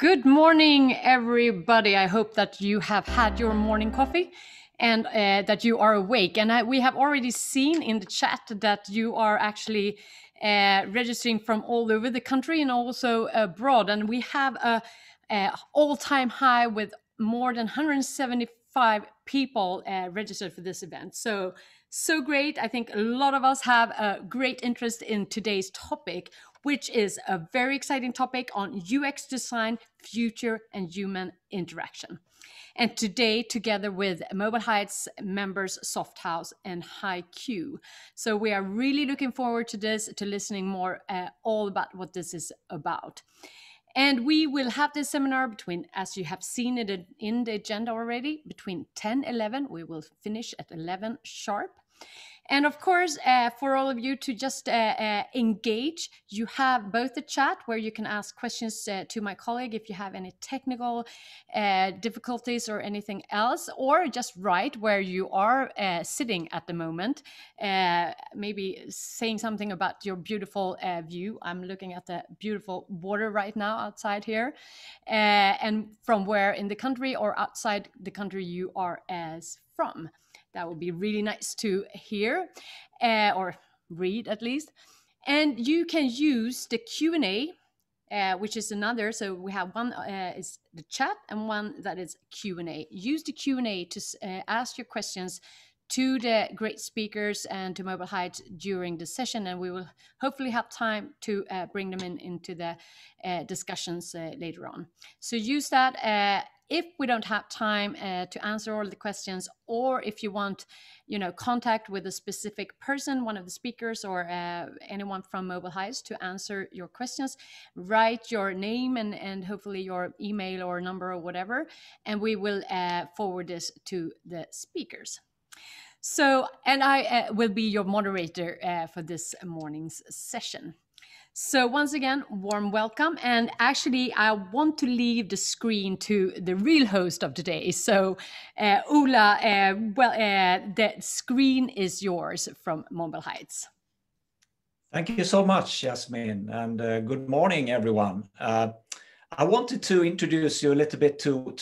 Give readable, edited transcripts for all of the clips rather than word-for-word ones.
Good morning, everybody. I hope that you have had your morning coffee and that you are awake. And we have already seen in the chat that you are actually registering from all over the country and also abroad. And we have a all-time high with more than 175 people registered for this event. So great. I think a lot of us have a great interest in today's topic, which is a very exciting topic on UX design, future, and human interaction. And today, together with Mobile Heights members, SOFTHOUSE and HiQ. So we are really looking forward to this, to listening more all about what this is about. And we will have this seminar between, as you have seen it in the agenda already, between 10, 11. We will finish at 11 sharp. And of course, for all of you to just engage, you have both the chat where you can ask questions to my colleague if you have any technical difficulties or anything else, or just write where you are sitting at the moment, maybe saying something about your beautiful view. I'm looking at the beautiful water right now outside here, and from where in the country or outside the country you are as from. That would be really nice to hear or read at least. And you can use the Q&A, which is another. So we have one is the chat and one that is Q&A. Use the Q&A to ask your questions to the great speakers and to Mobile Heights during the session. And we will hopefully have time to bring them into the discussions later on. So use that. If we don't have time to answer all the questions, or if you want, contact with a specific person, one of the speakers or anyone from Mobile Heights to answer your questions, write your name and hopefully your email or number or whatever, and we will forward this to the speakers. So, and I will be your moderator for this morning's session. So once again, warm welcome. And actually, I want to leave the screen to the real host of today. So Ola, the screen is yours from Mobile Heights. Thank you so much, Jasmine, and good morning, everyone. I wanted to introduce you a little bit to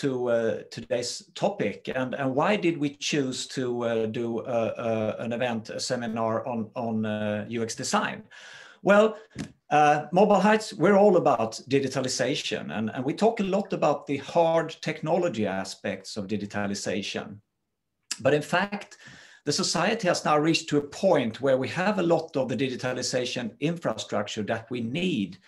today's topic and why did we choose to do an event, a seminar on UX design. Well, Mobile Heights, we're all about digitalization, and we talk a lot about the hard technology aspects of digitalization. But in fact, the society has now reached to a point where we have a lot of the digitalization infrastructure that we need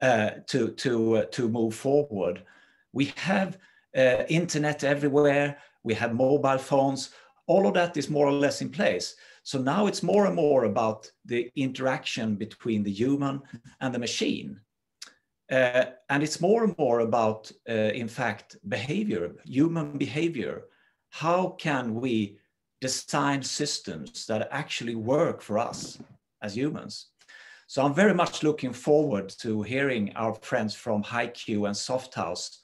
to move forward. We have internet everywhere, we have mobile phones, all of that is more or less in place. So now it's more and more about the interaction between the human and the machine. And it's more and more about, in fact, behavior, human behavior. How can we design systems that actually work for us as humans? So I'm very much looking forward to hearing our friends from HiQ and SOFTHOUSE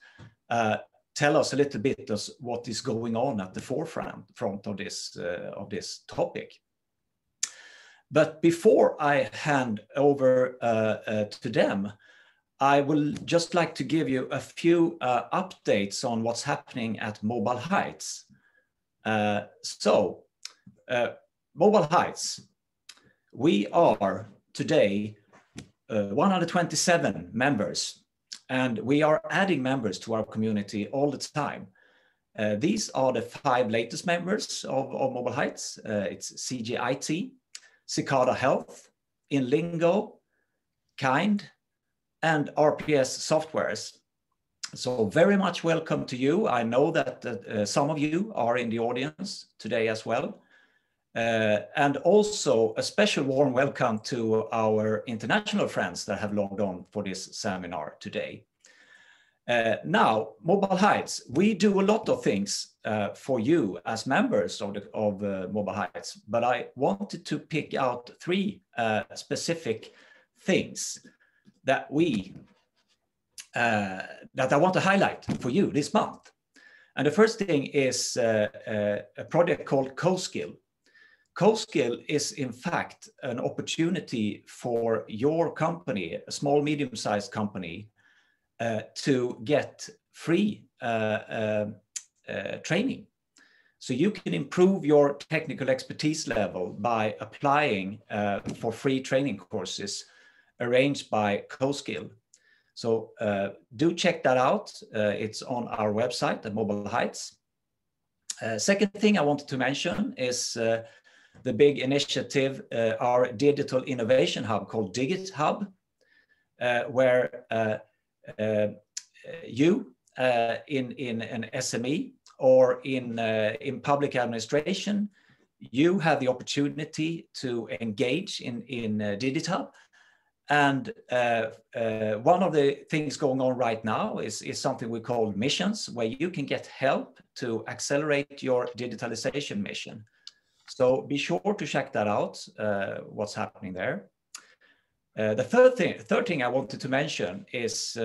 tell us a little bit of what is going on at the forefront of this topic. But before I hand over to them, I will just like to give you a few updates on what's happening at Mobile Heights. Mobile Heights, we are today 127 members, and we are adding members to our community all the time. These are the 5 latest members of Mobile Heights. It's CGIT, Cicada Health, Inlingo, Kind, and RPS Softwares. So very much welcome to you. I know that some of you are in the audience today as well. And also a special warm welcome to our international friends that have logged on for this seminar today. Now, Mobile Heights, we do a lot of things for you as members of Mobile Heights, but I wanted to pick out 3 specific things that I want to highlight for you this month. And the first thing is a project called CoSkill. CoSkill is in fact an opportunity for your company, a small, medium-sized company, to get free training. So you can improve your technical expertise level by applying for free training courses arranged by CoSkill. So do check that out. It's on our website at Mobile Heights. Second thing I wanted to mention is the big initiative, our digital innovation hub called DigitHub, where you in an SME or in public administration, you have the opportunity to engage in DigitHub. And one of the things going on right now is something we call missions, where you can get help to accelerate your digitalization mission. So be sure to check that out, what's happening there. The third thing I wanted to mention is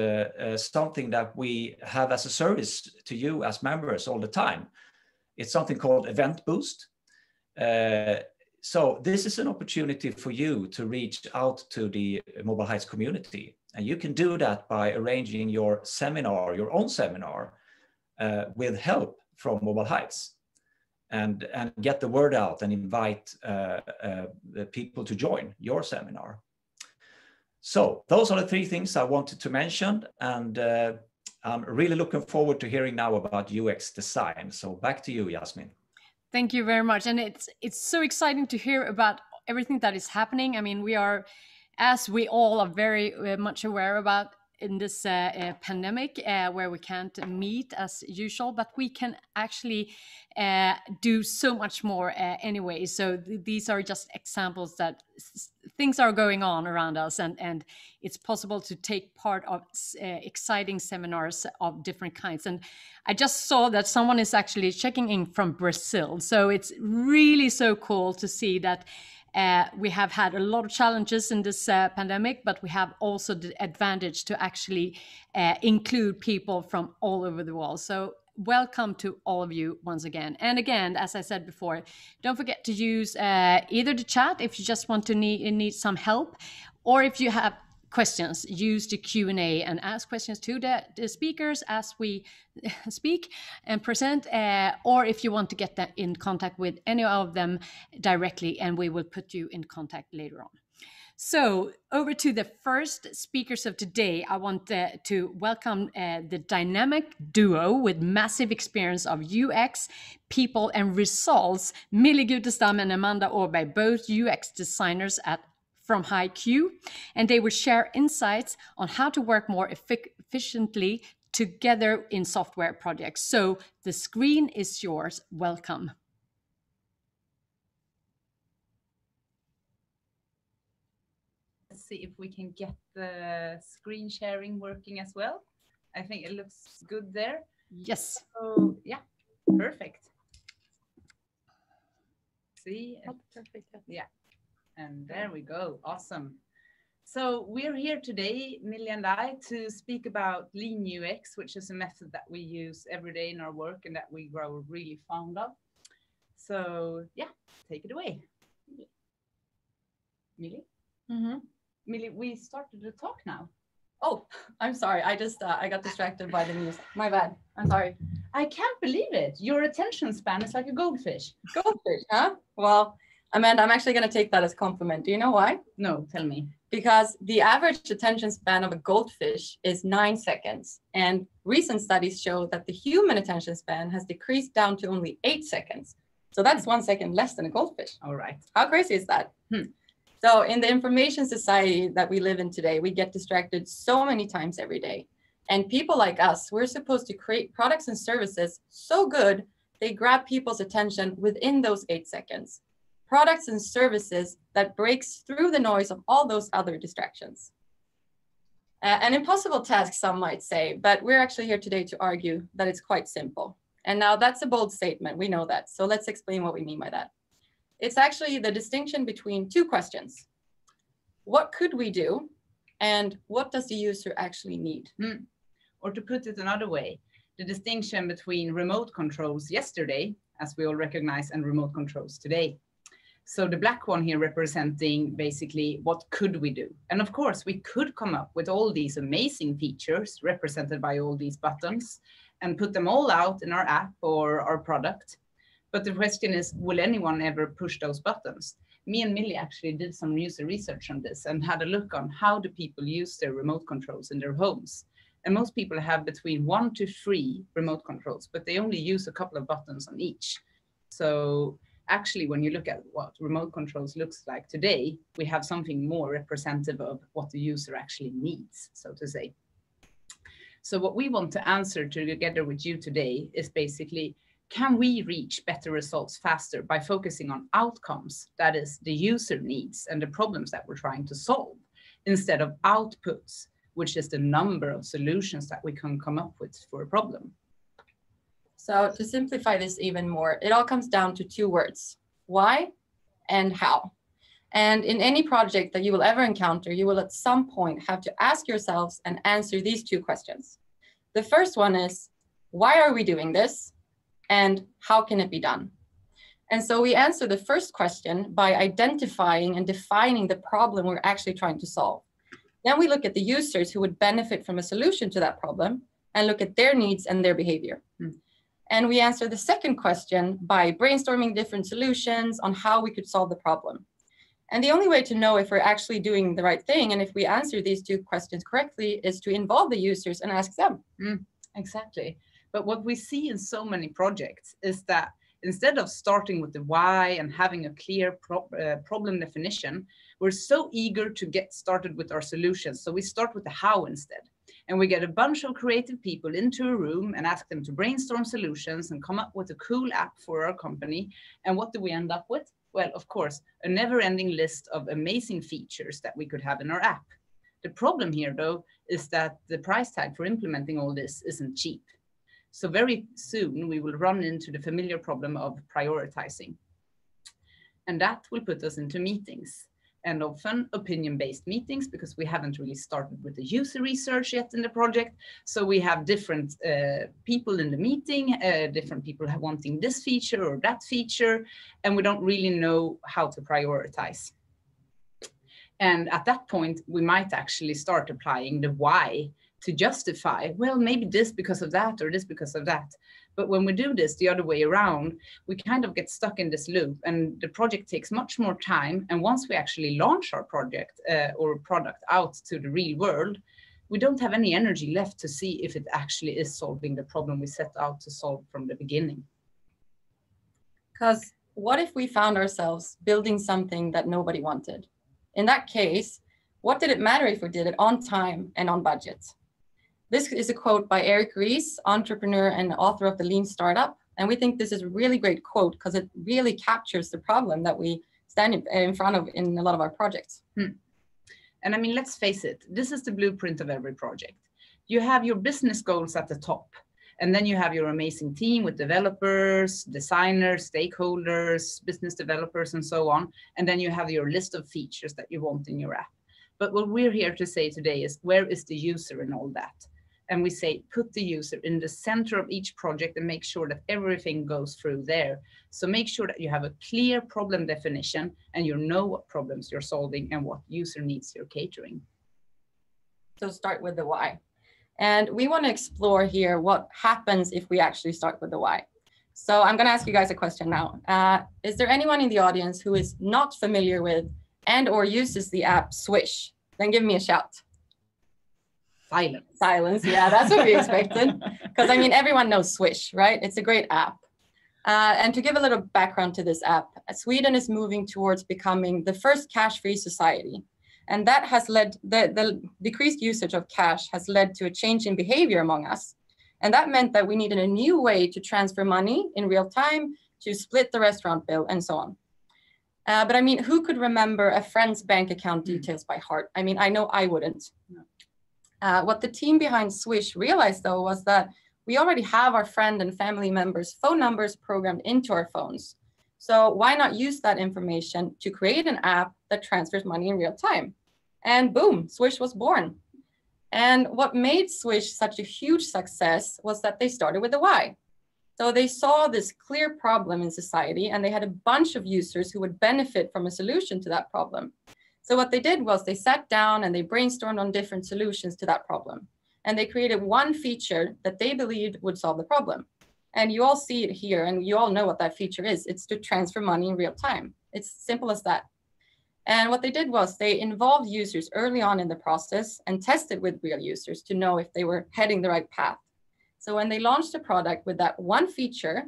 something that we have as a service to you as members all the time. It's something called Event Boost. So this is an opportunity for you to reach out to the Mobile Heights community. And you can do that by arranging your seminar, your own seminar, with help from Mobile Heights, and get the word out and invite the people to join your seminar. So those are the three things I wanted to mention, and I'm really looking forward to hearing now about UX design. So back to you, Yasmin. Thank you very much. And it's so exciting to hear about everything that is happening. I mean, we are, as we all are very much aware about in this pandemic, where we can't meet as usual, but we can actually do so much more anyway. So these are just examples that things are going on around us, and it's possible to take part of exciting seminars of different kinds. And I just saw that someone is actually checking in from Brazil. So it's really so cool to see that we have had a lot of challenges in this pandemic, but we have also the advantage to actually include people from all over the world. So welcome to all of you once again. And again, as I said before, don't forget to use either the chat if you just want to need some help, or if you have questions, use the Q&A and ask questions to the speakers as we speak and present, or if you want to get in contact with any of them directly, and we will put you in contact later on. So over to the first speakers of today, I want to welcome the dynamic duo with massive experience of UX, people and results, Millie Gutestam and Amanda Åberg, both UX designers from HiQ, and they will share insights on how to work more efficiently together in software projects. So the screen is yours. Welcome. Let's see if we can get the screen sharing working as well. I think it looks good there. Yes. So yeah, perfect. See? Oh, perfect. Yeah. And there we go. Awesome. So we're here today, Millie and I, to speak about Lean UX, which is a method that we use every day in our work and that we grow really fond of. So yeah, take it away. Millie? Mm-hmm. Millie, we started to talk now. Oh, I'm sorry. I got distracted by the music. My bad. I'm sorry. I can't believe it. Your attention span is like a goldfish. Goldfish, huh? Well, Amanda, I'm actually going to take that as a compliment. Do you know why? No, tell me. Because the average attention span of a goldfish is 9 seconds. And recent studies show that the human attention span has decreased down to only 8 seconds. So that's 1 second less than a goldfish. All right. How crazy is that? So in the information society that we live in today, we get distracted so many times every day. And people like us, we're supposed to create products and services so good, they grab people's attention within those 8 seconds. Products and services that breaks through the noise of all those other distractions. An impossible task, some might say, but we're actually here today to argue that it's quite simple. And now that's a bold statement, we know that. So let's explain what we mean by that. It's actually the distinction between two questions. What could we do? And what does the user actually need? Or to put it another way, the distinction between remote controls yesterday, as we all recognize, and remote controls today. So the black one here representing basically what could we do? And of course, we could come up with all these amazing features represented by all these buttons and put them all out in our app or our product. But the question is, will anyone ever push those buttons? Me and Millie actually did some user research on this and had a look on how do people use their remote controls in their homes. And most people have between 1 to 3 remote controls, but they only use a couple of buttons on each. So actually, when you look at what remote controls looks like today, we have something more representative of what the user actually needs, so to say. So what we want to answer together with you today is basically, can we reach better results faster by focusing on outcomes, that is the user needs and the problems that we're trying to solve, instead of outputs, which is the number of solutions that we can come up with for a problem? So to simplify this even more, it all comes down to 2 words, why and how. And in any project that you will ever encounter, you will at some point have to ask yourselves and answer these 2 questions. The first one is, why are we doing this? And how can it be done? And so we answer the first question by identifying and defining the problem we're actually trying to solve. Then we look at the users who would benefit from a solution to that problem and look at their needs and their behavior. And we answer the second question by brainstorming different solutions on how we could solve the problem. And the only way to know if we're actually doing the right thing and if we answer these 2 questions correctly is to involve the users and ask them. Exactly. But what we see in so many projects is that instead of starting with the why and having a clear problem definition, we're so eager to get started with our solutions. So we start with the how instead. And we get a bunch of creative people into a room and ask them to brainstorm solutions and come up with a cool app for our company. And what do we end up with? Well, of course, a never-ending list of amazing features that we could have in our app. The problem here, though, is that the price tag for implementing all this isn't cheap. So very soon we will run into the familiar problem of prioritizing. And that will put us into meetings, and often opinion-based meetings, because we haven't really started with the user research yet in the project. So we have different people in the meeting, different people wanting this feature or that feature, and we don't really know how to prioritize. And at that point, we might actually start applying the why to justify, well, maybe this because of that or this because of that. But when we do this the other way around, we kind of get stuck in this loop and the project takes much more time. And once we actually launch our project or product out to the real world, we don't have any energy left to see if it actually is solving the problem we set out to solve from the beginning. Because what if we found ourselves building something that nobody wanted? In that case, what did it matter if we did it on time and on budget? This is a quote by Eric Ries, entrepreneur and author of The Lean Startup. And we think this is a really great quote because it really captures the problem that we stand in front of in a lot of our projects. And I mean, let's face it, this is the blueprint of every project. You have your business goals at the top, and then you have your amazing team with developers, designers, stakeholders, business developers, and so on. And then you have your list of features that you want in your app. But what we're here to say today is, where is the user in all that? And we say, put the user in the center of each project and make sure that everything goes through there. So make sure that you have a clear problem definition and you know what problems you're solving and what user needs you're catering. So start with the why. And we want to explore here what happens if we actually start with the why. So I'm going to ask you guys a question now. Is there anyone in the audience who is not familiar with and or uses the app Swish? Then give me a shout. Silence. Silence, yeah, that's what we expected. Because I mean, everyone knows Swish, right? It's a great app. And to give a little background to this app, Sweden is moving towards becoming the first cash-free society. And that has led, the decreased usage of cash has led to a change in behavior among us. And that meant that we needed a new way to transfer money in real time, to split the restaurant bill, and so on. But I mean, who could remember a friend's bank account details by heart? I mean, I know I wouldn't. No. What the team behind Swish realized, though, was that we already have our friend and family members' phone numbers programmed into our phones. So why not use that information to create an app that transfers money in real time? And boom, Swish was born. And what made Swish such a huge success was that they started with the why. So they saw this clear problem in society, and they had a bunch of users who would benefit from a solution to that problem. So what they did was they sat down and they brainstormed on different solutions to that problem. And they created one feature that they believed would solve the problem. And you all see it here, and you all know what that feature is. It's to transfer money in real time. It's simple as that. And what they did was they involved users early on in the process and tested with real users to know if they were heading the right path. So when they launched a product with that one feature,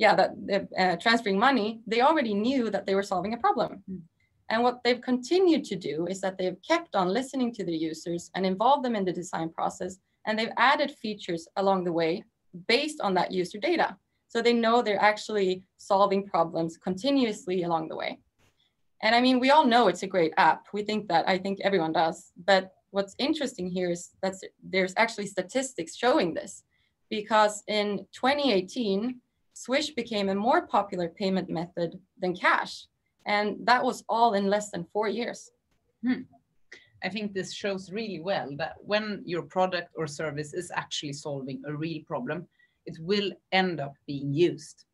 transferring money, they already knew that they were solving a problem. And what they've continued to do is that they've kept on listening to the users and involved them in the design process. And they've added features along the way based on that user data. So they know they're actually solving problems continuously along the way. And I mean, we all know it's a great app. We think that, I think everyone does. But what's interesting here is that there's actually statistics showing this, because in 2018, Swish became a more popular payment method than cash. And that was all in less than 4 years. I think this shows really well that when your product or service is actually solving a real problem, it will end up being used.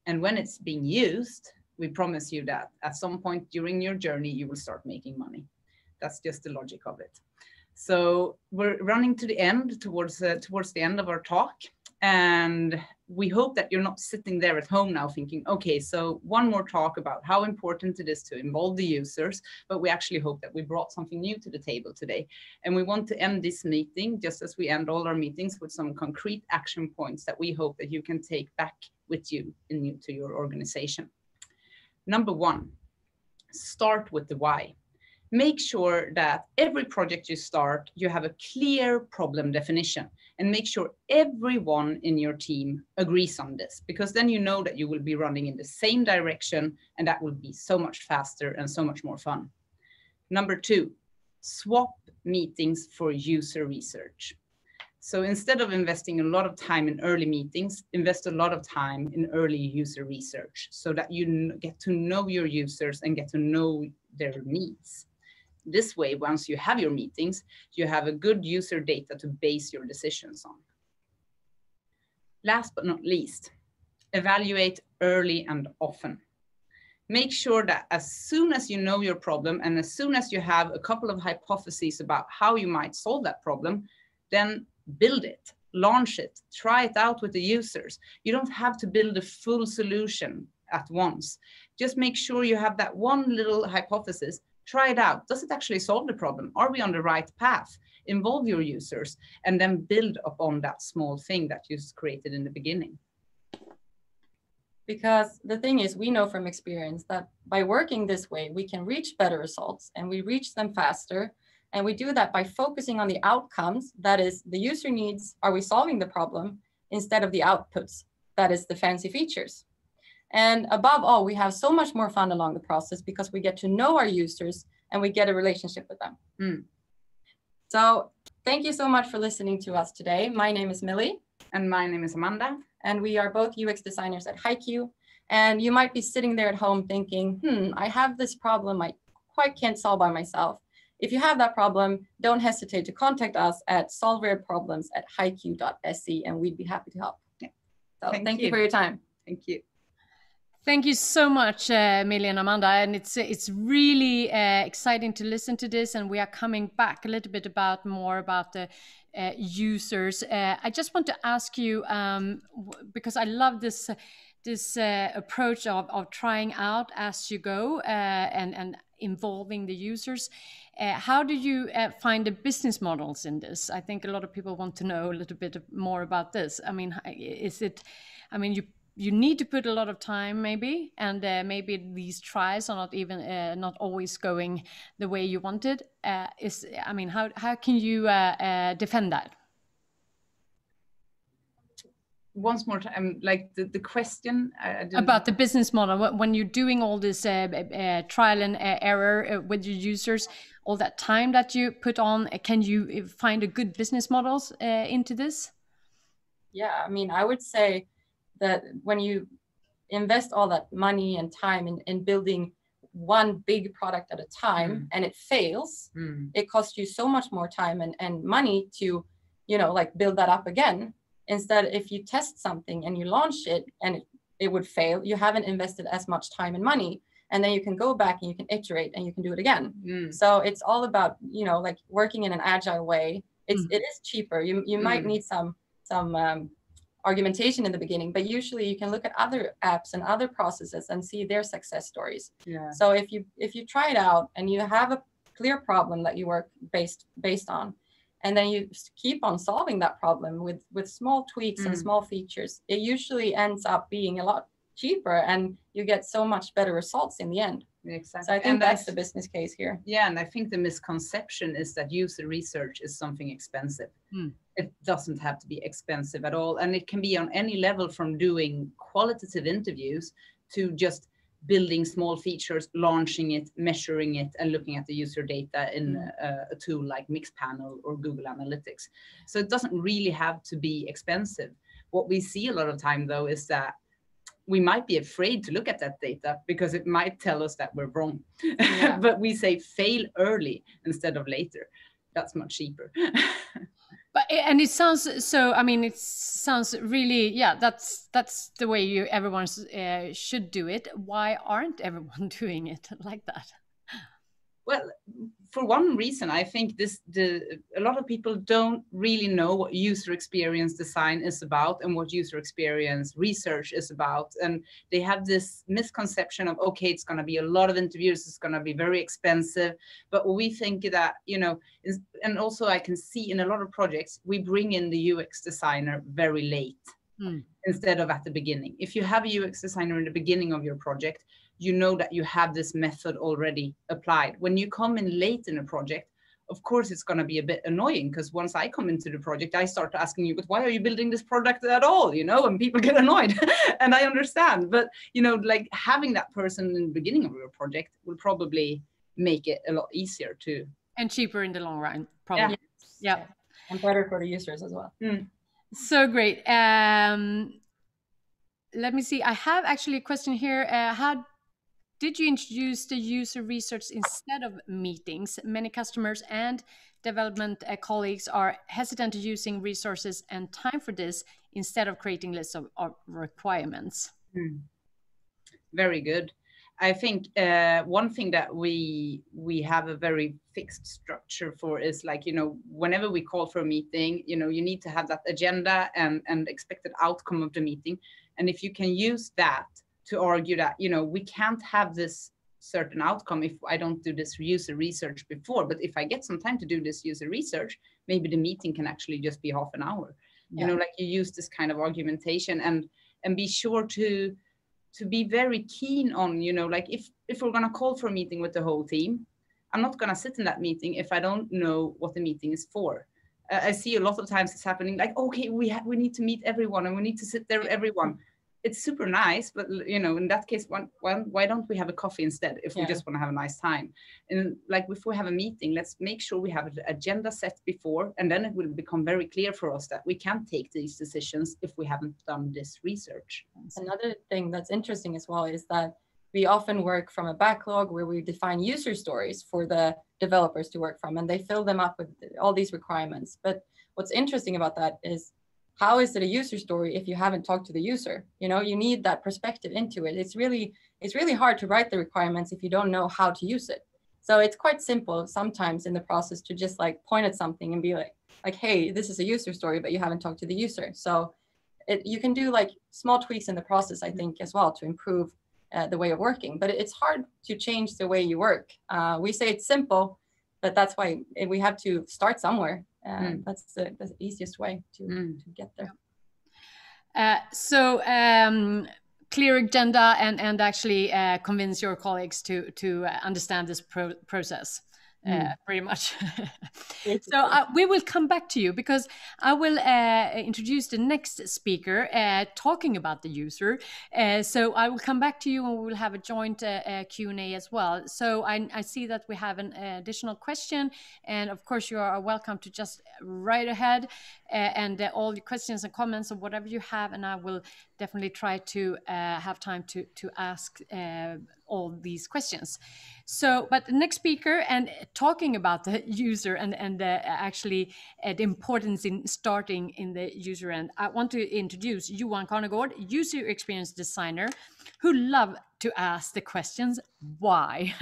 And when it's being used, we promise you that at some point during your journey, you will start making money. That's just the logic of it. So we're running to the end, towards the end of our talk. And we hope that you're not sitting there at home now thinking, okay, so one more talk about how important it is to involve the users, but we actually hope that we brought something new to the table today. And we want to end this meeting, just as we end all our meetings, with some concrete action points that we hope that you can take back with you to your organization. Number 1, start with the why. Make sure that every project you start, you have a clear problem definition, and make sure everyone in your team agrees on this, because then you know that you will be running in the same direction, and that will be so much faster and so much more fun. Number 2, swap meetings for user research. So instead of investing a lot of time in early meetings, invest a lot of time in early user research so that you get to know your users and get to know their needs. This way, once you have your meetings, you have a good user data to base your decisions on. Last but not least, evaluate early and often. Make sure that as soon as you know your problem and as soon as you have a couple of hypotheses about how you might solve that problem, then build it, launch it, try it out with the users. You don't have to build a full solution at once. Just make sure you have that one little hypothesis. Try it out. Does it actually solve the problem? Are we on the right path? Involve your users and then build upon that small thing that you created in the beginning. Because the thing is, we know from experience that by working this way, we can reach better results and we reach them faster. And we do that by focusing on the outcomes, that is the user needs, are we solving the problem, instead of the outputs, that is the fancy features. And above all, we have so much more fun along the process because we get to know our users and we get a relationship with them. So thank you so much for listening to us today. My name is Millie. And my name is Amanda. And we are both UX designers at HiQ. And you might be sitting there at home thinking, I have this problem I quite can't solve by myself. If you have that problem, don't hesitate to contact us at solverealproblems@hiq.se, and we'd be happy to help. Yeah. So thank you for your time. Thank you. Thank you so much, Millie and Amanda. And it's really exciting to listen to this. And we are coming back a little bit more about the users. I just want to ask you, because I love this approach of trying out as you go and involving the users. How do you find the business models in this? I think a lot of people want to know a little bit more about this. I mean, you need to put a lot of time maybe, and maybe these tries are not always going the way you wanted. How can you defend that? Once more time, like the question about the business model, when you're doing all this trial and error with your users, all that time that you put on, can you find a good business models into this? Yeah, I mean, I would say that when you invest all that money and time in building one big product at a time and it fails, it costs you so much more time and money to, build that up again. Instead, if you test something and you launch it and it would fail, you haven't invested as much time and money. And then you can go back and you can iterate and you can do it again. So it's all about, like working in an agile way. It is cheaper. You might need some argumentation in the beginning, but usually you can look at other apps and other processes and see their success stories. So if you try it out and you have a clear problem that you work based on, and then you keep on solving that problem with small tweaks and small features, it usually ends up being a lot cheaper and you get so much better results in the end. Exactly. So I think that's the business case here. Yeah, and I think the misconception is that user research is something expensive. It doesn't have to be expensive at all. And it can be on any level, from doing qualitative interviews to just building small features, launching it, measuring it, and looking at the user data in a tool like Mixpanel or Google Analytics. So it doesn't really have to be expensive. What we see a lot of time, though, is that we might be afraid to look at that data because it might tell us that we're wrong. But we say fail early instead of later. That's much cheaper. And it sounds so, I mean, it sounds really, that's the way everyone should do it. Why aren't everyone doing it like that? Well, for one reason, I think a lot of people don't really know what user experience design is about and what user experience research is about. And they have this misconception of, okay, it's going to be a lot of interviews, it's going to be very expensive. But we think that, and also I can see in a lot of projects, we bring in the UX designer very late instead of at the beginning. If you have a UX designer in the beginning of your project, you know that you have this method already applied. When you come in late in a project, of course, it's going to be a bit annoying, because once I come into the project, I start asking you, but why are you building this product at all? And people get annoyed. And I understand. But, like having that person in the beginning of your project will probably make it a lot easier too. And cheaper in the long run, probably. Yeah. And better for the users as well. So great. Let me see. I have actually a question here. How did you introduce the user research instead of meetings? Many customers and development colleagues are hesitant to using resources and time for this instead of creating lists of requirements. Very good. I think one thing that we have a very fixed structure for is like, whenever we call for a meeting, you need to have that agenda and expected outcome of the meeting. And if you can use that to argue that, we can't have this certain outcome if I don't do this user research before, but if I get some time to do this user research, maybe the meeting can actually just be half an hour. Like you use this kind of argumentation and be sure to be very keen on, like if we're going to call for a meeting with the whole team, I'm not going to sit in that meeting if I don't know what the meeting is for. I see a lot of times it's happening like, okay, we need to meet everyone and we need to sit there with everyone. It's super nice, but in that case, why don't we have a coffee instead if we just want to have a nice time? And like if we have a meeting, let's make sure we have an agenda set before, and then it will become very clear for us that we can't take these decisions if we haven't done this research. Another thing that's interesting as well is that we often work from a backlog where we define user stories for the developers to work from, and they fill them up with all these requirements. But what's interesting about that is, how is it a user story if you haven't talked to the user? You need that perspective into it. It's really hard to write the requirements if you don't know how to use it. So it's quite simple sometimes in the process to just like point at something and be like, hey, this is a user story, but you haven't talked to the user. So you can do like small tweaks in the process, I think, as well, to improve the way of working. But it's hard to change the way you work. We say it's simple, but that's why we have to start somewhere. That's the easiest way to get there. So clear agenda and actually convince your colleagues to understand this process. Pretty much. So we will come back to you because I will introduce the next speaker talking about the user. So I will come back to you and we will have a joint Q&A as well. So I see that we have an additional question, and of course you are welcome to just right ahead. and all the questions and comments or whatever you have, and I will definitely try to have time to ask all these questions. So, but the next speaker, and talking about the user and actually the importance in starting in the user end, I want to introduce Johan Carnegård, user experience designer, who love to ask the questions why.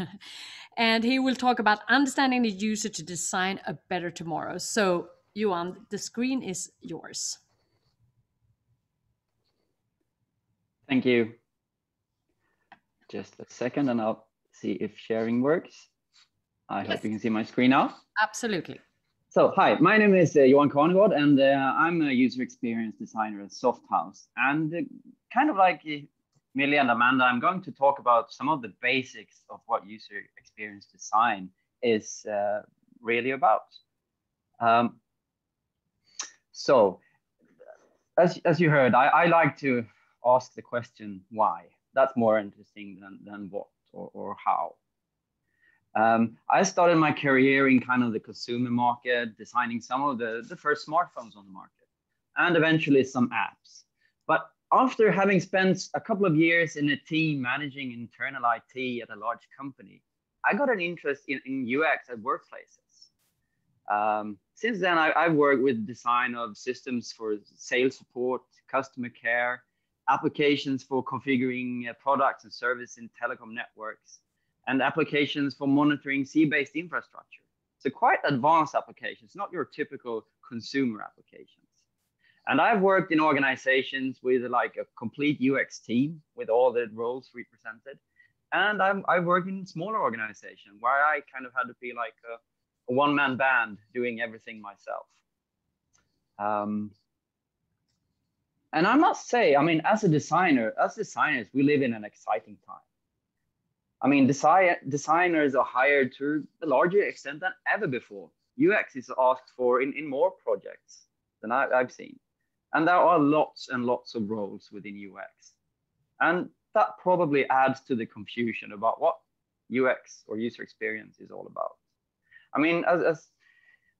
And he will talk about understanding the user to design a better tomorrow. So Johan, the screen is yours. Thank you. Just a second and I'll see if sharing works. I hope you can see my screen now. Absolutely. So, hi, my name is Johan Carnegård, and I'm a user experience designer at SOFTHOUSE. And kind of like Millie and Amanda, I'm going to talk about some of the basics of what user experience design is really about. So, as you heard, I like to ask the question why. That's more interesting than what or how. I started my career in kind of the consumer market, designing some of the first smartphones on the market, and eventually some apps. But after having spent a couple of years in a team managing internal IT at a large company, I got an interest in UX at workplaces. Since then, I've worked with design of systems for sales support, customer care, applications for configuring products and services in telecom networks, and applications for monitoring sea-based infrastructure. So quite advanced applications, not your typical consumer applications. And I've worked in organizations with like a complete UX team with all the roles represented. And I've worked in smaller organizations where I kind of had to be like a one-man band doing everything myself. And I must say, I mean, as designers, we live in an exciting time. I mean, designers are hired to a larger extent than ever before. UX is asked for in more projects than I've seen. And there are lots and lots of roles within UX. And that probably adds to the confusion about what UX or user experience is all about. I mean, as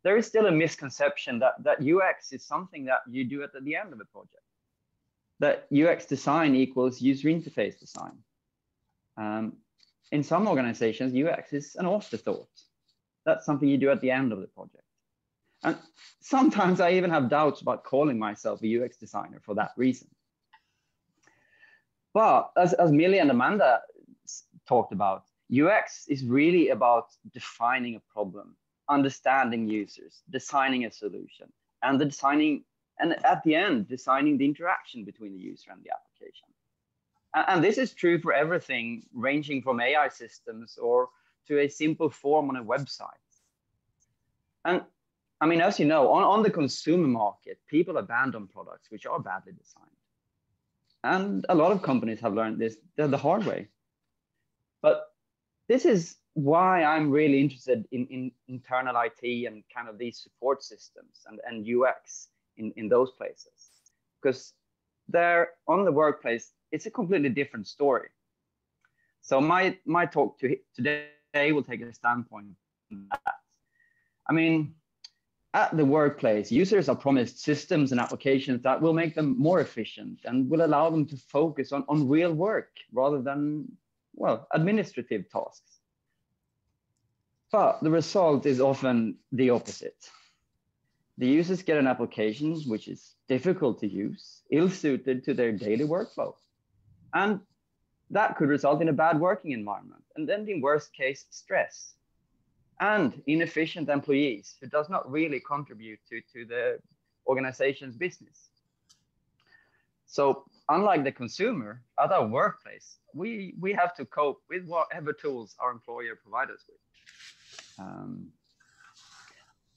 there is still a misconception that UX is something that you do at the end of a project. That UX design equals user interface design. In some organizations, UX is an afterthought. That's something you do at the end of the project. And sometimes I even have doubts about calling myself a UX designer for that reason. But as Millie and Amanda talked about, UX is really about defining a problem, understanding users, designing a solution, and at the end, designing the interaction between the user and the application. And this is true for everything ranging from AI systems or to a simple form on a website. And I mean, as you know, on the consumer market, people abandon products which are badly designed. And a lot of companies have learned this the hard way. But this is why I'm really interested in internal IT and kind of these support systems and UX in those places. Because there on the workplace, it's a completely different story. So my talk today will take a standpoint on that. I mean, at the workplace, users are promised systems and applications that will make them more efficient and will allow them to focus on real work rather than, well, administrative tasks. But the result is often the opposite. The users get an application which is difficult to use, ill-suited to their daily workflow. And that could result in a bad working environment, and then in worst case, stress, and inefficient employees who does not really contribute to the organization's business. So unlike the consumer, at our workplace, we have to cope with whatever tools our employer provides us with.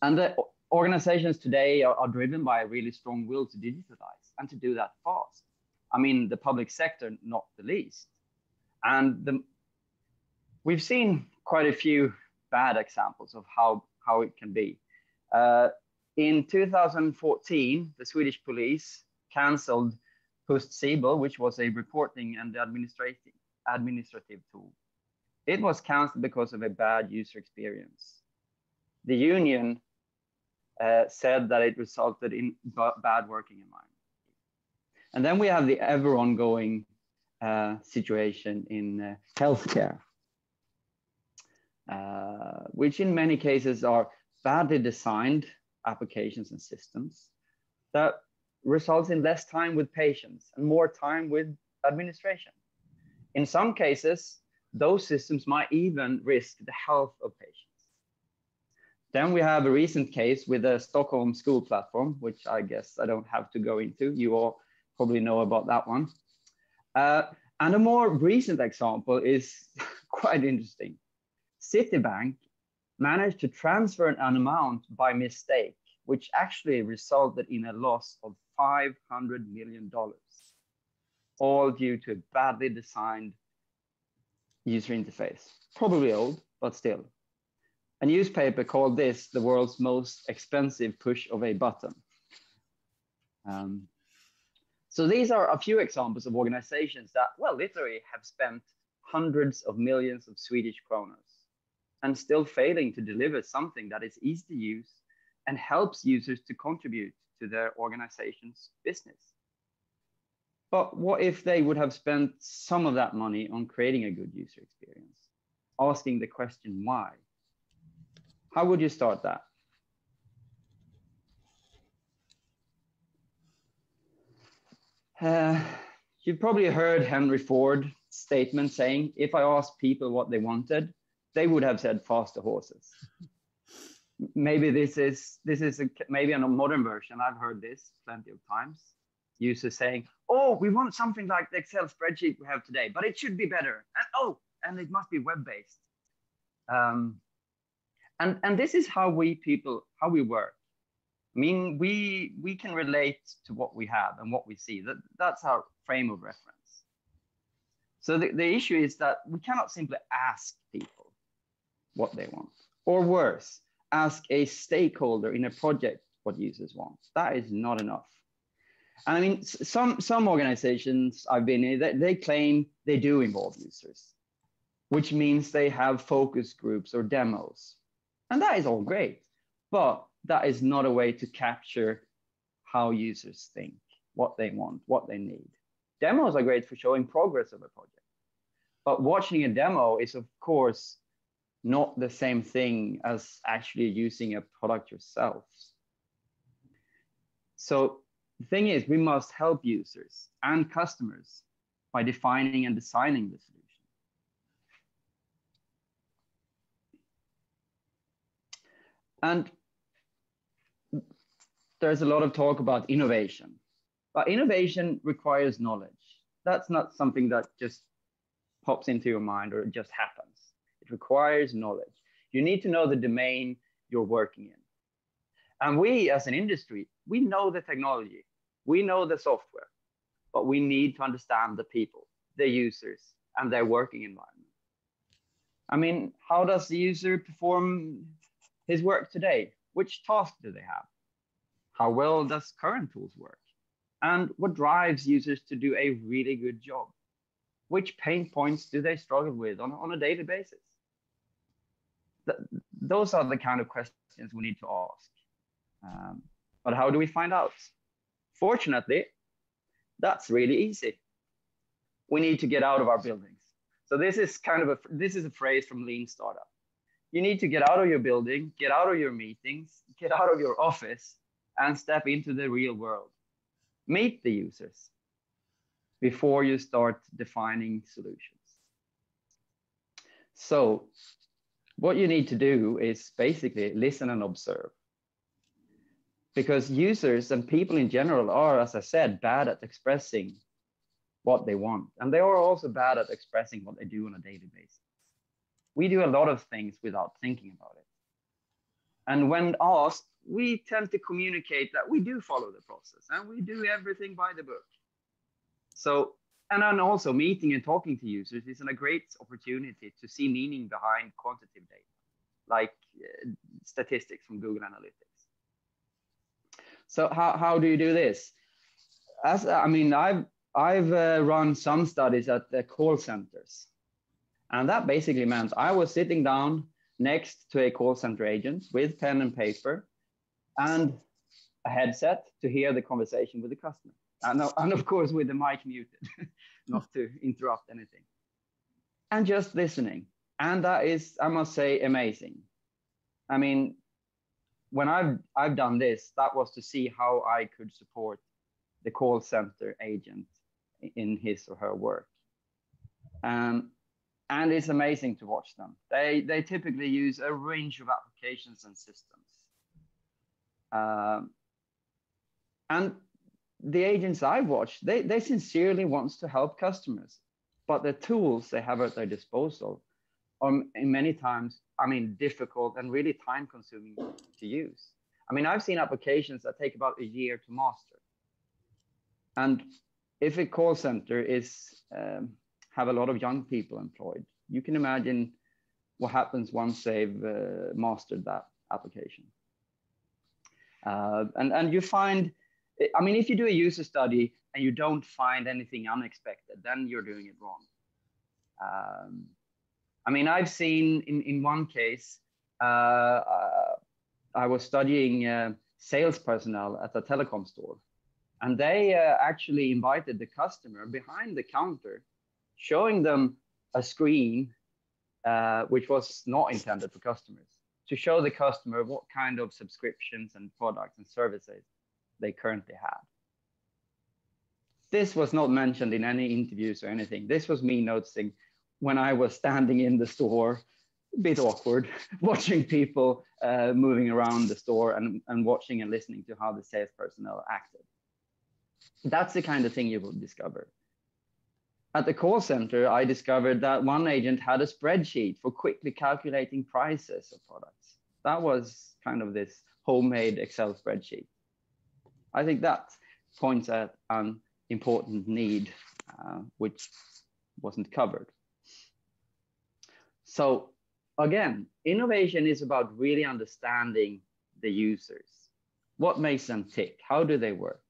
And the organizations today are driven by a really strong will to digitalize and to do that fast. I mean, the public sector, not the least. And we've seen quite a few bad examples of how it can be. In 2014, the Swedish police canceled Postseibel, which was a reporting and administrative tool. It was canceled because of a bad user experience. The union said that it resulted in bad working environment. And then we have the ever ongoing situation in healthcare, which in many cases are badly designed applications and systems that results in less time with patients and more time with administration. In some cases, those systems might even risk the health of patients. Then we have a recent case with the Stockholm school platform, which I guess I don't have to go into. You all probably know about that one. And a more recent example is quite interesting. Citibank managed to transfer an amount by mistake, which actually resulted in a loss of $500 million, all due to a badly designed user interface. Probably old, but still. A newspaper called this the world's most expensive push of a button. So these are a few examples of organizations that, well, literally have spent hundreds of millions of Swedish kronors and still failing to deliver something that is easy to use and helps users to contribute to their organization's business. But what if they would have spent some of that money on creating a good user experience? Asking the question why? How would you start that? You've probably heard Henry Ford's statement saying, if I asked people what they wanted, they would have said faster horses. Maybe this is maybe a modern version. I've heard this plenty of times. Users saying, oh, we want something like the Excel spreadsheet we have today, but it should be better. And it must be web-based. And this is how we work. I mean, we can relate to what we have and what we see. That's our frame of reference. So the issue is that we cannot simply ask people what they want, or worse, ask a stakeholder in a project what users want. That is not enough. And I mean, some organizations I've been in, they claim they do involve users, which means they have focus groups or demos. And that is all great, but that is not a way to capture how users think, what they want, what they need. Demos are great for showing progress of a project, but watching a demo is, of course, not the same thing as actually using a product yourself. So the thing is, we must help users and customers by defining and designing the solution. And there's a lot of talk about innovation, but innovation requires knowledge. That's not something that just pops into your mind or it just happens. It requires knowledge. You need to know the domain you're working in. And we as an industry, we know the technology, we know the software, but we need to understand the people, the users, and their working environment. I mean, how does the user perform his work today? Which tasks do they have? How well does current tools work? And what drives users to do a really good job? Which pain points do they struggle with on a daily basis? Those are the kind of questions we need to ask. But how do we find out? Fortunately, that's really easy. We need to get out of our buildings. So this is a phrase from Lean Startup. You need to get out of your building, get out of your meetings, get out of your office, and step into the real world. Meet the users before you start defining solutions. So what you need to do is basically listen and observe. Because users and people in general are, as I said, bad at expressing what they want. And they are also bad at expressing what they do on a daily basis. We do a lot of things without thinking about it. And when asked, we tend to communicate that we do follow the process and we do everything by the book. So, and then also meeting and talking to users is a great opportunity to see meaning behind quantitative data, like statistics from Google Analytics. So how do you do this? I've run some studies at the call centers. And that basically meant I was sitting down next to a call center agent with pen and paper, and a headset to hear the conversation with the customer. And of course, with the mic muted, not to interrupt anything. And just listening. And that is, I must say, amazing. I mean, when I've done this, that was to see how I could support the call center agent in his or her work. And it's amazing to watch them. They typically use a range of applications and systems. And the agents I've watched, they sincerely want to help customers, but the tools they have at their disposal are in many times, I mean, difficult and really time consuming to use. I mean, I've seen applications that take about a year to master. And if a call center is have a lot of young people employed, you can imagine what happens once they've mastered that application. And you find, I mean, if you do a user study and you don't find anything unexpected, then you're doing it wrong. I mean, I've seen in one case, I was studying sales personnel at a telecom store, and they actually invited the customer behind the counter, showing them a screen which was not intended for customers, to show the customer what kind of subscriptions and products and services they currently had. This was not mentioned in any interviews or anything. This was me noticing when I was standing in the store, a bit awkward, watching people moving around the store and watching and listening to how the sales personnel acted. That's the kind of thing you will discover. At the call center, I discovered that one agent had a spreadsheet for quickly calculating prices of products. That was kind of this homemade Excel spreadsheet. I think that points at an important need, which wasn't covered. So again, innovation is about really understanding the users. What makes them tick? How do they work?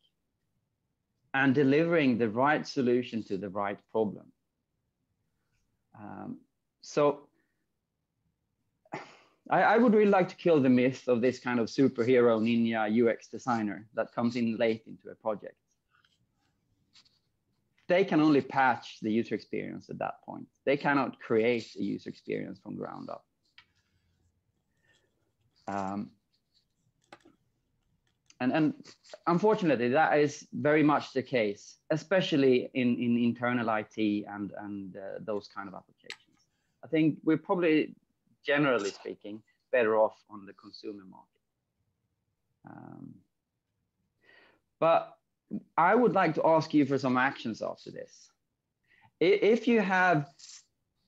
And delivering the right solution to the right problem. So I would really like to kill the myth of this kind of superhero ninja UX designer that comes in late into a project. They can only patch the user experience at that point. They cannot create a user experience from ground up. And unfortunately, that is very much the case, especially in internal IT and those kind of applications. I think we're probably, generally speaking, better off on the consumer market. But I would like to ask you for some actions after this. If you have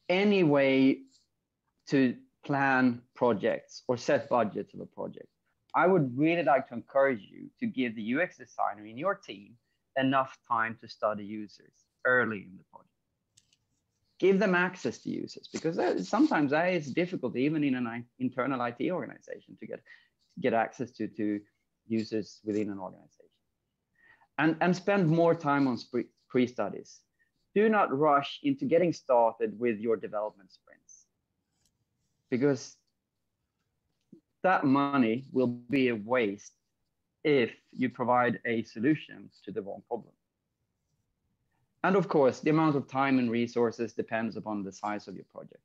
any way to plan projects or set budgets of a project, I would really like to encourage you to give the UX designer in your team enough time to study users early in the project. Give them access to users, because sometimes that is difficult even in an internal IT organization to get access to users within an organization. And spend more time on pre-studies. Do not rush into getting started with your development sprints, because that money will be a waste if you provide a solution to the wrong problem. And of course, the amount of time and resources depends upon the size of your project.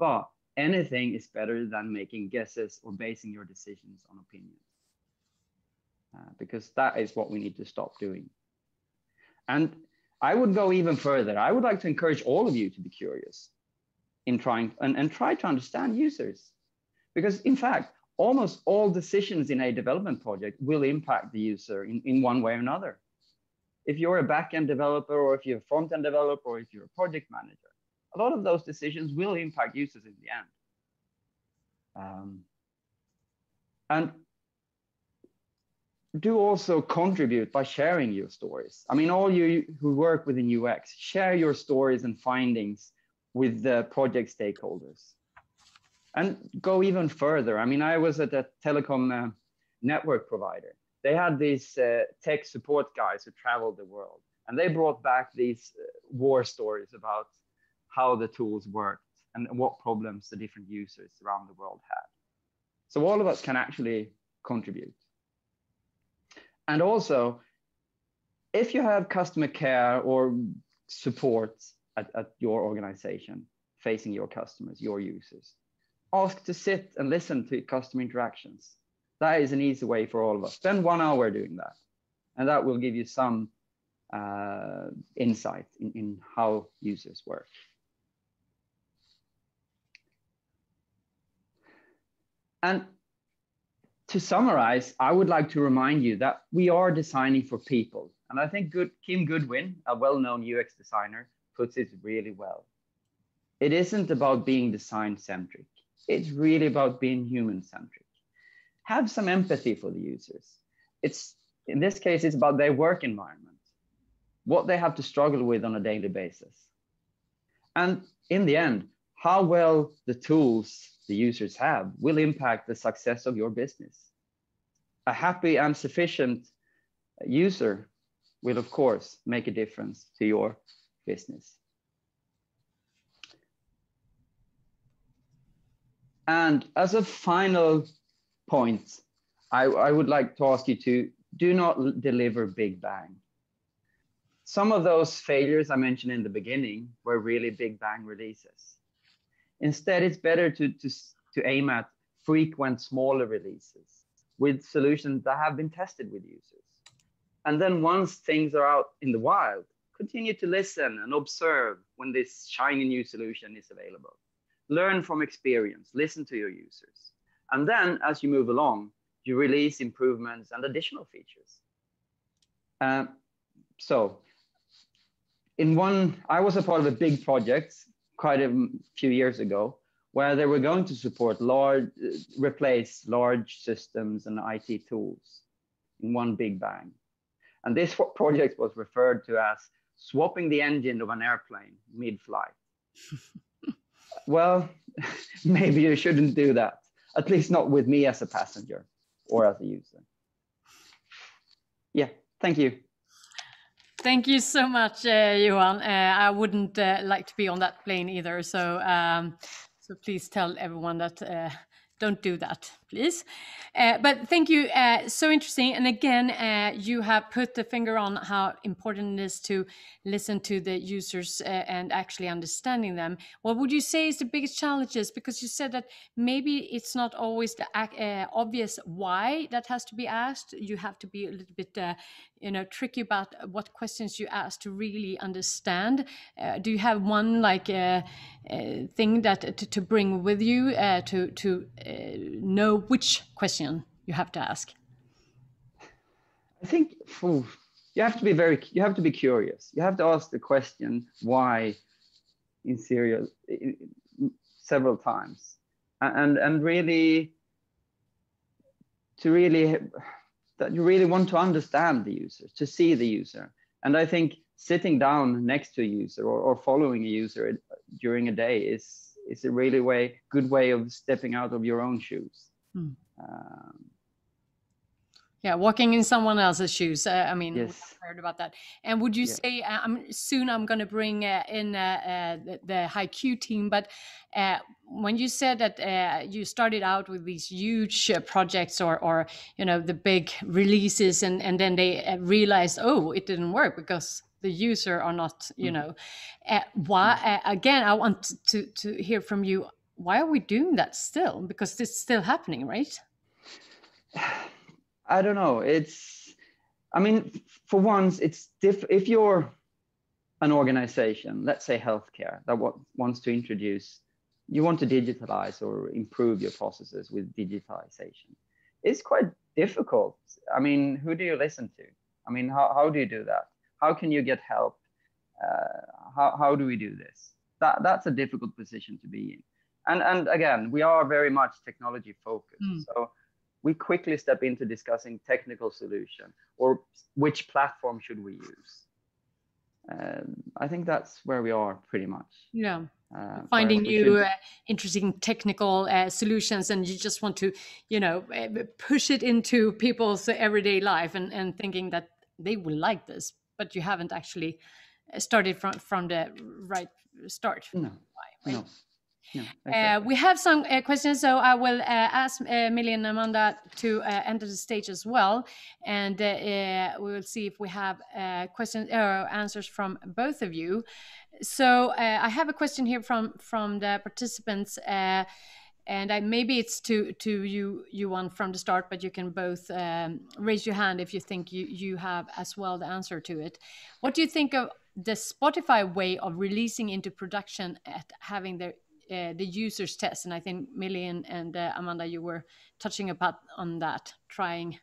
But anything is better than making guesses or basing your decisions on opinions. Because that is what we need to stop doing. And I would go even further. I would like to encourage all of you to be curious in trying and try to understand users. Because in fact, almost all decisions in a development project will impact the user in one way or another. If you're a back-end developer, or if you're a front-end developer, or if you're a project manager, a lot of those decisions will impact users in the end. And do also contribute by sharing your stories. I mean, all you who work within UX, share your stories and findings with the project stakeholders. And go even further. I mean, I was at a telecom network provider. They had these tech support guys who traveled the world, and they brought back these war stories about how the tools worked and what problems the different users around the world had. So all of us can actually contribute. And also, if you have customer care or support at your organization facing your customers, your users, ask to sit and listen to customer interactions. That is an easy way for all of us. Spend 1 hour doing that, and that will give you some insight in how users work. And to summarize, I would like to remind you that we are designing for people. And I think Kim Goodwin, a well-known UX designer, puts it really well. It isn't about being design-centric. It's really about being human-centric. Have some empathy for the users. In this case, it's about their work environment, what they have to struggle with on a daily basis. And in the end, how well the tools the users have will impact the success of your business. A happy and sufficient user will, of course, make a difference to your business. And as a final point, I would like to ask you to do not deliver big bang. Some of those failures I mentioned in the beginning were really big bang releases. Instead, it's better to aim at frequent, smaller releases with solutions that have been tested with users. And then once things are out in the wild, continue to listen and observe when this shiny new solution is available. Learn from experience, listen to your users. And then as you move along, you release improvements and additional features. I was a part of a big project quite a few years ago, where they were going to support replace large systems and IT tools in one big bang. And this project was referred to as swapping the engine of an airplane mid-flight. Well, maybe you shouldn't do that, at least not with me as a passenger or as a user. Yeah, thank you. Thank you so much, Johan. I wouldn't like to be on that plane either. So, so please tell everyone that don't do that, please. But thank you. So interesting. And again, you have put the finger on how important it is to listen to the users and actually understanding them. What would you say is the biggest challenges? Because you said that maybe it's not always the obvious why that has to be asked. You have to be a little bit, tricky about what questions you ask to really understand. Do you have one thing that to bring with you to know which question you have to ask? I think you have to be curious. You have to ask the question why several times, and really that you really want to understand the user, to see the user. And I think sitting down next to a user or following a user during a day is a really good way of stepping out of your own shoes. Yeah, walking in someone else's shoes. Yes. I've heard about that. And would you say, soon I'm going to bring in the HiQ team, but when you said that you started out with these huge projects or the big releases, and then they realized, oh, it didn't work because the user are not, why? Again, I want to hear from you. Why are we doing that still? Because it's still happening, right? I don't know. For once, it's if you're an organization, let's say healthcare, that wants to you want to digitalize or improve your processes with digitalization. It's quite difficult. Who do you listen to? How do you do that? How can you get help? How do we do this? That's a difficult position to be in. And again, we are very much technology focused. So we quickly step into discussing technical solution or which platform should we use. I think that's where we are pretty much. Yeah, finding new interesting technical solutions, and you just want to, push it into people's everyday life and thinking that they will like this, but you haven't actually started from the right start. No, right? no. Yeah, exactly. We have some questions, so I will ask Millie and Amanda to enter the stage as well, and we will see if we have questions or answers from both of you. So I have a question here from the participants, and maybe it's to you one from the start, but you can both raise your hand if you think you have as well the answer to it. What do you think of the Spotify way of releasing into production at having the users test? And I think Millie and Amanda, you were touching on that, trying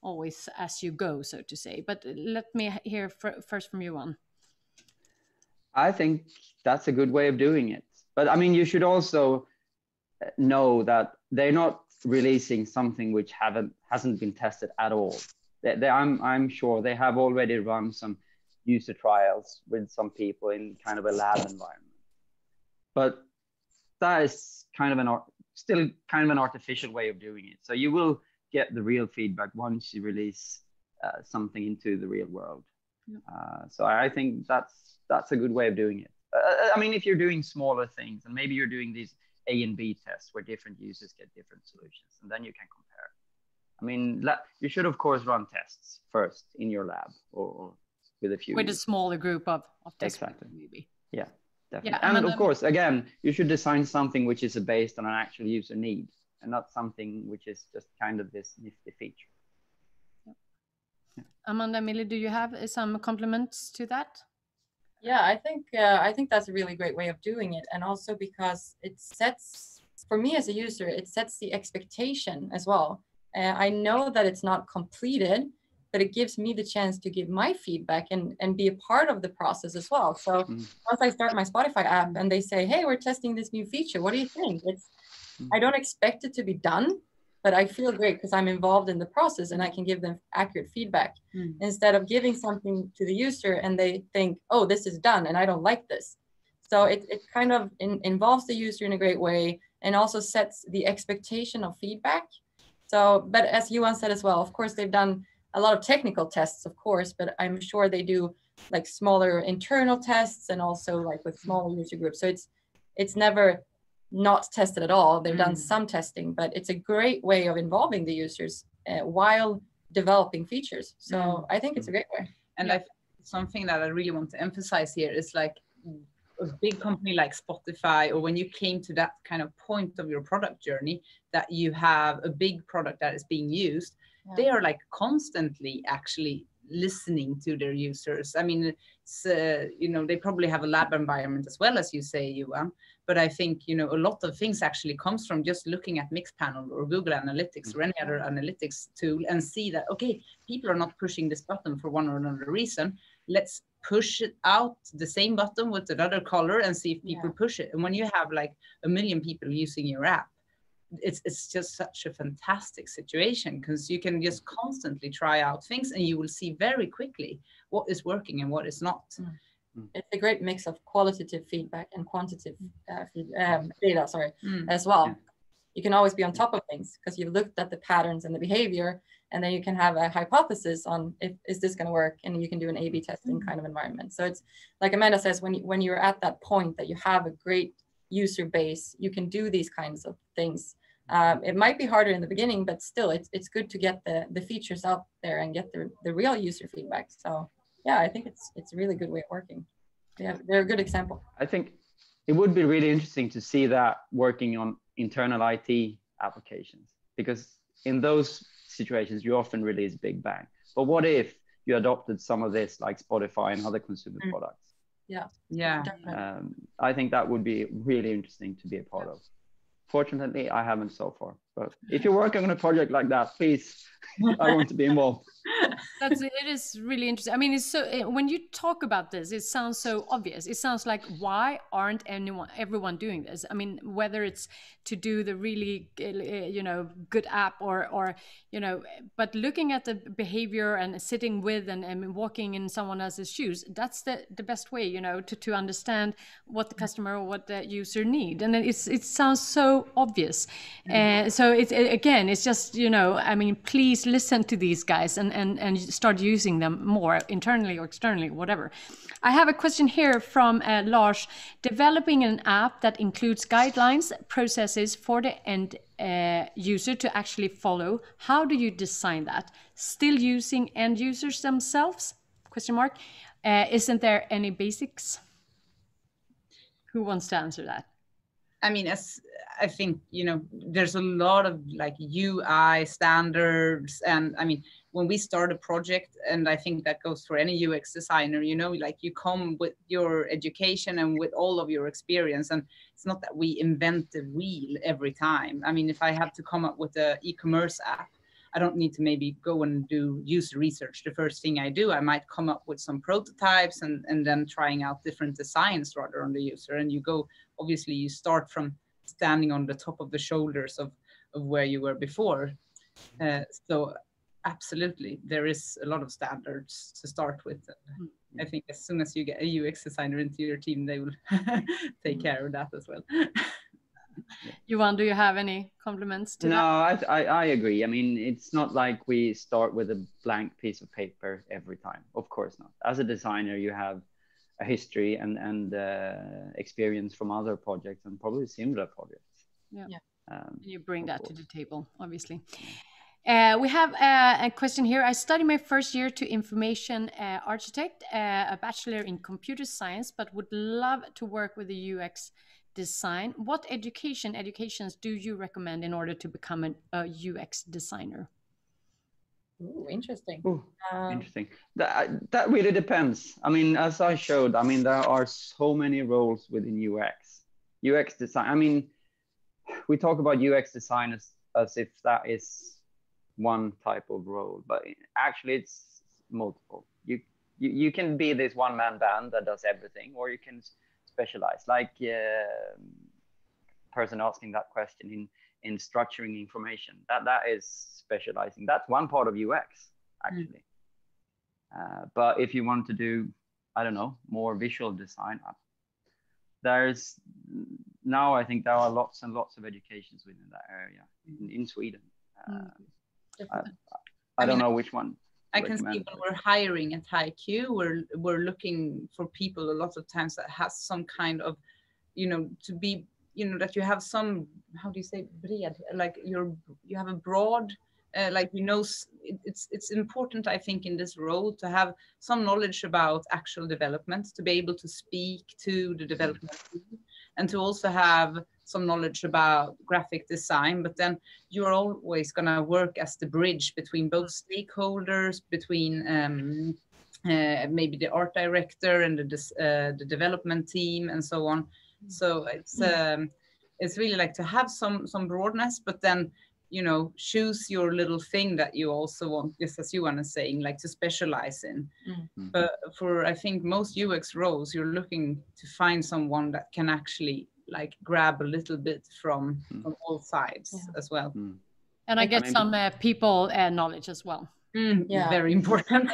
always as you go, so to say. But let me hear first from you one. I think that's a good way of doing it. But I mean, you should also know that they're not releasing something which hasn't been tested at all. I'm sure they have already run some user trials with some people in kind of a lab environment. But that is still kind of an artificial way of doing it. So you will get the real feedback once you release something into the real world. So I think that's a good way of doing it. I mean, if you're doing smaller things and maybe you're doing these A and B tests where different users get different solutions, and then you can compare. I mean, you should of course run tests first in your lab or with a few. With a smaller group of tests. Exactly. Maybe. Yeah, definitely. Yeah, and of course, again, you should design something which is based on an actual user need and not something which is just kind of this nifty feature. Yeah. Amanda, Millie, do you have some compliments to that? Yeah, I think that's a really great way of doing it, and also because it sets, for me as a user, it sets the expectation as well. I know that it's not completed, but it gives me the chance to give my feedback and be a part of the process as well. So once I start my Spotify app and they say, hey, we're testing this new feature, what do you think? I don't expect it to be done, but I feel great because I'm involved in the process and I can give them accurate feedback instead of giving something to the user and they think, oh, this is done and I don't like this. So it kind of involves the user in a great way and also sets the expectation of feedback. So, but as Johan said as well, of course, they've done a lot of technical tests, of course, but I'm sure they do like smaller internal tests and also like with smaller user groups. So it's never not tested at all. They've done some testing, but it's a great way of involving the users while developing features. So I think it's a great way. And I think something that I really want to emphasize here is like a big company like Spotify, or when you came to that kind of point of your product journey, that you have a big product that is being used, they are like constantly actually listening to their users. I mean, it's, they probably have a lab environment as well, as you say, Johan. But I think, a lot of things actually comes from just looking at Mixpanel or Google Analytics or any other analytics tool and see that, okay, people are not pushing this button for one or another reason. Let's push it out, the same button with another color, and see if people push it. And when you have like 1 million people using your app, it's just such a fantastic situation because you can just constantly try out things and you will see very quickly what is working and what is not. It's a great mix of qualitative feedback and quantitative data, as well. You can always be on top of things because you've looked at the patterns and the behavior, and then you can have a hypothesis on is this going to work, and you can do an A/B testing kind of environment. So it's like Amanda says, when you're at that point that you have a great user base, you can do these kinds of things. It might be harder in the beginning, but still it's good to get the features out there and get the real user feedback. So yeah, I think it's a really good way of working. They're a good example. I think it would be really interesting to see that working on internal IT applications, because in those situations you often release big bang. But what if you adopted some of this like Spotify and other consumer products? Yeah. I think that would be really interesting to be a part of. Fortunately, I haven't so far. But if you're working on a project like that, please, I want to be involved. It is really interesting. I mean, it's so when you talk about this, it sounds so obvious. It sounds like, why aren't everyone doing this? I mean, whether it's to do the really good app or but looking at the behavior and sitting with and walking in someone else's shoes, that's the best way, to understand what the customer or what the user need. And it sounds so obvious. So it's just, I mean, please listen to these guys and and start using them more internally or externally, whatever. I have a question here from Lars. Developing an app that includes guidelines, processes for the end user to actually follow. How do you design that? Still using end users themselves? Question mark. Isn't there any basics? Who wants to answer that? I mean, as I think, there's a lot of like UI standards. And I mean, when we start a project, and I think that goes for any UX designer, like you come with your education and with all of your experience. And it's not that we invent the wheel every time. I mean, if I have to come up with an e-commerce app, I don't need to maybe go and do user research. The first thing I do, I might come up with some prototypes and then trying out different designs rather on the user. And obviously you start from standing on the top of the shoulders of where you were before. So absolutely, there is a lot of standards to start with. I think as soon as you get a UX designer into your team, they will take care of that as well. Johan, do you have any compliments to that? No, I agree. I mean, it's not like we start with a blank piece of paper every time. Of course not. As a designer, you have a history and experience from other projects and probably similar projects. Yeah. You bring that to the table, obviously. We have a question here. I studied my first year to information architect, a bachelor in computer science, but would love to work with the UX design. What educations do you recommend in order to become a UX designer? Ooh, interesting. Interesting. That really depends. I mean, as I showed, I mean, there are so many roles within UX design. I mean, we talk about UX design as if that is one type of role, but actually it's multiple. You can be this one-man band that does everything, or you can specialize, like person asking that question in structuring information. That is specializing. That's one part of UX, actually. But if you want to do, I don't know, more visual design, now I think there are lots and lots of educations within that area in Sweden. I don't know which one. I can see when we're hiring at HiQ, we're looking for people a lot of times that has some kind of, to be, that you have some, how do you say, bred, like you have a broad, it's important, I think, in this role to have some knowledge about actual development, to be able to speak to the development team, and to also have some knowledge about graphic design. But then you're always going to work as the bridge between both stakeholders, between maybe the art director and the development team and so on. So it's really like to have some broadness, but then choose your little thing that you also want, just as Johan is saying, like to specialize in. But for, I think, most UX roles, you're looking to find someone that can actually like grab a little bit from all sides as well. And I get some people knowledge as well. Very important.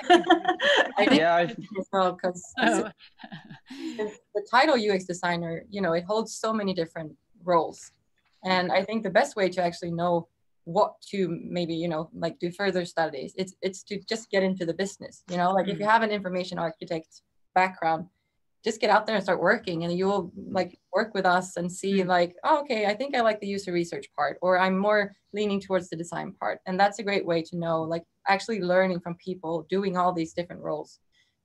I think as well, because the title UX designer, it holds so many different roles. And I think the best way to actually know what to maybe, like do further studies, it's to just get into the business, like if you have an information architect background, just get out there and start working, and you will like work with us and see like, oh, okay, I think I like the user research part, or I'm more leaning towards the design part. And that's a great way to know, like actually learning from people doing all these different roles.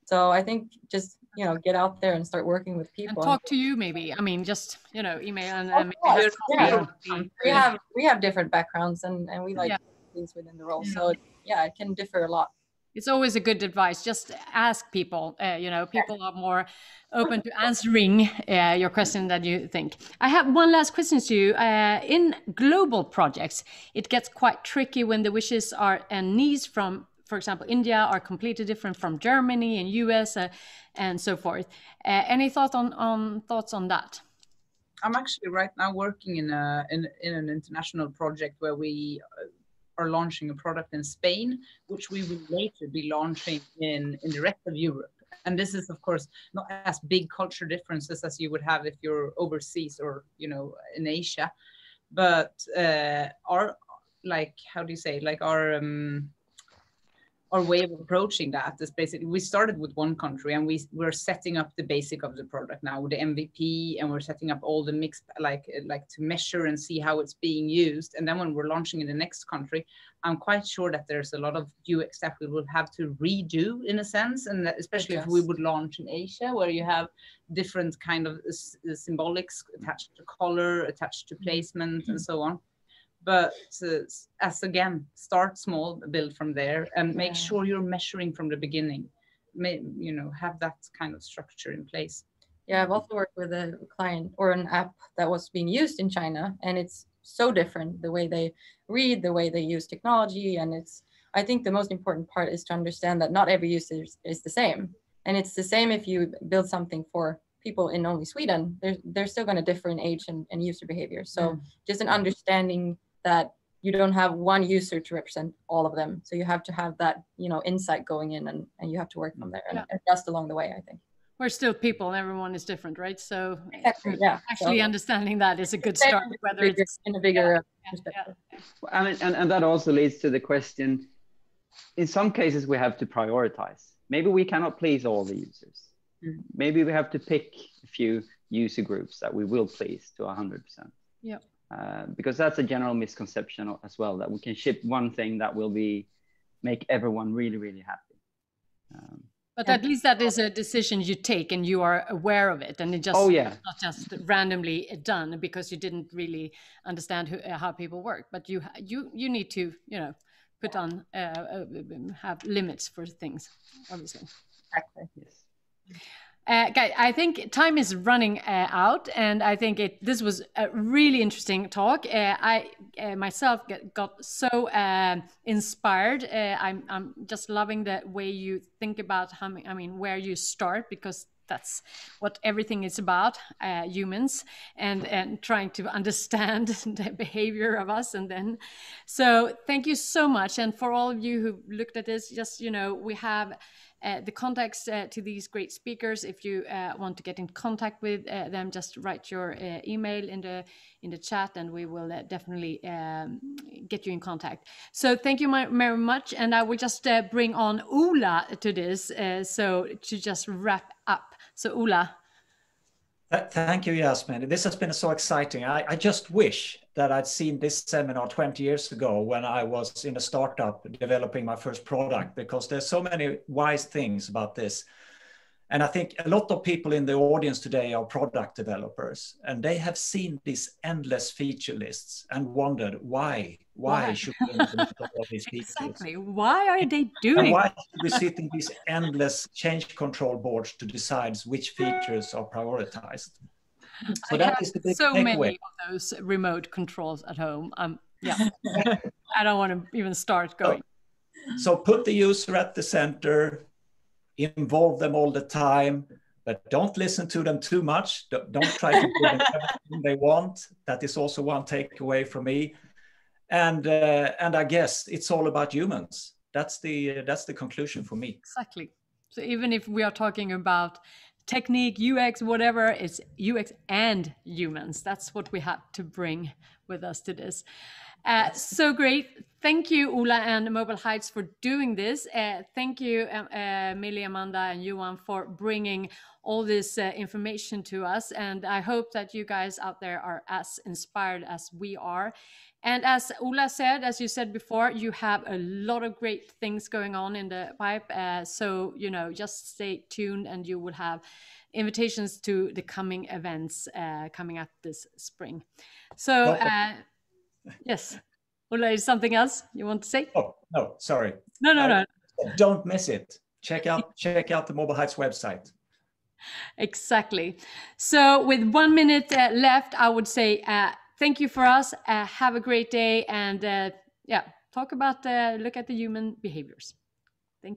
So I think just, get out there and start working with people. And talk to you maybe. I mean, just, email and we have different backgrounds and we like things within the role. So it can differ a lot. It's always a good advice. Just ask people. People are more open to answering your question than you think. I have one last question to you. In global projects, it gets quite tricky when the wishes and needs from, for example, India are completely different from Germany and US and so forth. Any thoughts on that? I'm actually right now working in an international project where we are launching a product in Spain, which we will later be launching in the rest of Europe. And this is, of course, not as big culture differences as you would have if you're overseas or, in Asia. But our our way of approaching that is basically, we started with one country and we're setting up the basic of the product now with the MVP, and we're setting up all the mix, like to measure and see how it's being used. And then when we're launching in the next country, I'm quite sure that there's a lot of UX that we will have to redo in a sense, and especially if we would launch in Asia, where you have different kind of symbolics attached to color, attached to placement, and so on. But as again, start small, build from there, and make sure you're measuring from the beginning. You know, have that kind of structure in place. Yeah, I've also worked with a client or an app that was being used in China, and it's so different, the way they read, the way they use technology. And I think the most important part is to understand that not every user is the same. And it's the same if you build something for people in only Sweden, they're still going to differ in age and user behavior. So just an understanding that you don't have one user to represent all of them. So you have to have that, you know, insight going in, and you have to work from there and adjust along the way, I think. We're still people and everyone is different, right? So exactly, actually understanding that is a good start, whether it's in a bigger perspective. I mean, and that also leads to the question, in some cases we have to prioritize. Maybe we cannot please all the users. Maybe we have to pick a few user groups that we will please to 100%. Yeah. Because that's a general misconception as well, that we can ship one thing that will make everyone really, really happy. But at least that is a decision you take and you are aware of it, and it just not just randomly done because you didn't really understand how people work. But you need to, you know, put on have limits for things, obviously. Exactly. Yes. Guys, I think time is running out, and I think this was a really interesting talk. I myself got so inspired. I'm just loving the way you think about where you start, because that's what everything is about, humans, and trying to understand the behavior of us. And then, so thank you so much. And for all of you who looked at this, just, you know, we have the contacts to these great speakers. If you want to get in contact with them, just write your email in the chat, and we will definitely get you in contact. So thank you very much, and I will just bring on Ola to this, so to just wrap up. So Ola. Thank you, Yasmin. This has been so exciting. I just wish that I'd seen this seminar 20 years ago when I was in a startup developing my first product, because there's so many wise things about this. And I think a lot of people in the audience today are product developers, and they have seen these endless feature lists and wondered why should we implement all these features? Exactly. Why are they doing? And why should we sit in these endless change control boards to decide which features are prioritized? So that is the big so takeaway. Many of those remote controls at home. Yeah, I don't want to even start going. So put the user at the center, involve them all the time, but don't listen to them too much. Don't try to give them everything they want. That is also one takeaway from me. And I guess it's all about humans. That's the conclusion for me. Exactly. So even if we are talking about technique, UX, whatever, it's UX and humans. That's what we have to bring with us to this. So great. Thank you, Ola and Mobile Heights, for doing this. Thank you, Millie, Amanda, and Johan, for bringing all this information to us. And I hope that you guys out there are as inspired as we are. And as Ola said, as you said before, you have a lot of great things going on in the pipe. So, you know, just stay tuned, and you will have invitations to the coming events coming up this spring. So, yes. Ola, is something else you want to say? Oh, no, sorry. No. Don't miss it. Check out the Mobile Heights website. Exactly. So with 1 minute left, I would say thank you for us. Have a great day, and look at the human behaviors.